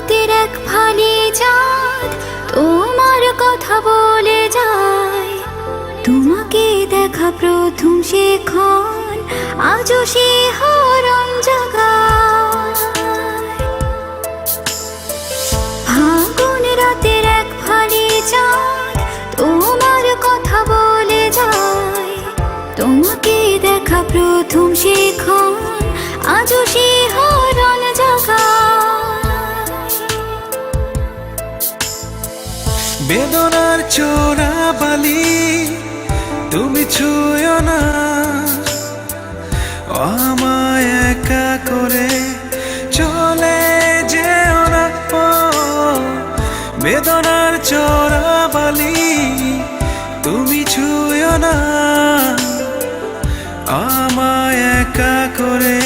রাতের এক ফালি চাঁদ তোমার কথা বলে যায়। তোমাকে দেখা প্রথম সেক্ষণ আজও শিহরণ জাগায়। ফাগুন রাতের এক ফালি চাঁদ তোমার কথা বলে যায়। তোমাকে দেখা প্রথম সেক্ষণ আজও শিহরণ জাগায়। বেদনার চোরা বালি তুমি ছুঁয়ো না, আমায় একা করে চলে যেও না। বেদনার চোরা বালি তুমি ছুঁয়ো না, আমায় একা করে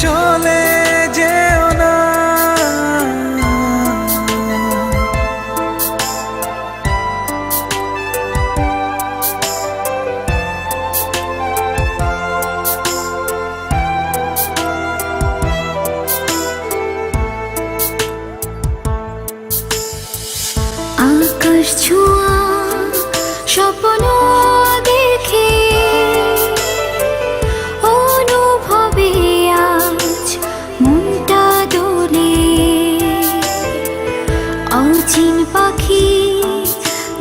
চলে যেও না। আকাশ ছোঁয়া স্বপ্ন দেখে অনুভবে আজ মনটা দোলে। অচিন পাখি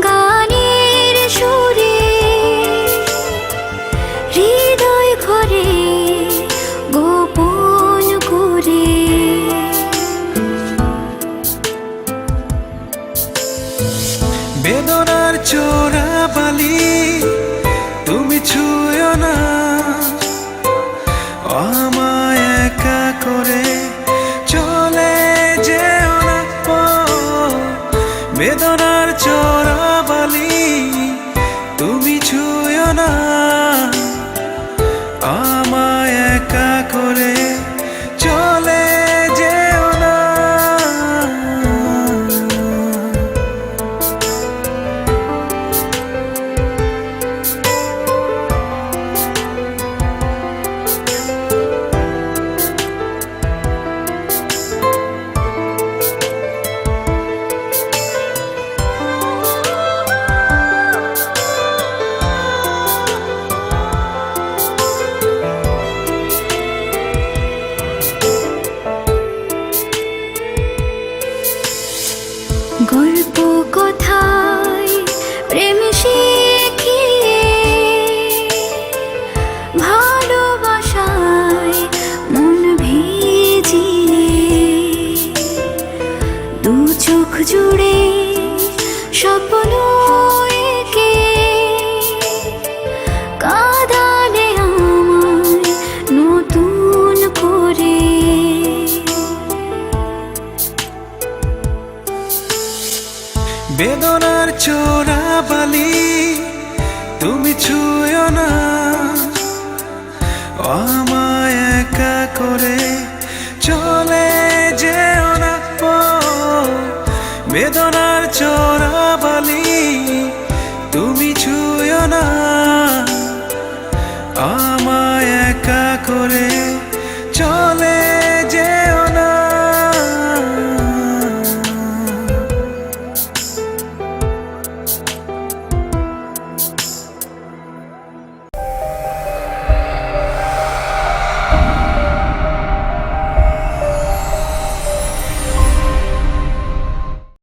গানের সুরে হৃদয় ঘরে গোপন করে। বেদনার চোরা বালি তুমি ছুঁয়ো না, আমায় একা করে চলে যেও না। বেদনার চোরা বালি তুমি ছুঁয়ো না, আমায় একা করে চলে যেও না। গল্প কথায় প্রেম শিখিয়ে ভালোবাসায় মন ভিজিয়ে দু চোখ জুড়ে স্বপ্ন এঁকে কাঁদালে আমায় নতুন করে। বেদনার চোরা বালি তুমি ছুঁয়ো না, আমায় একা করে চলে যেও না। বেদনার চোরা বালি তুমি ছুঁয়ো না, আমায় একা করে চলে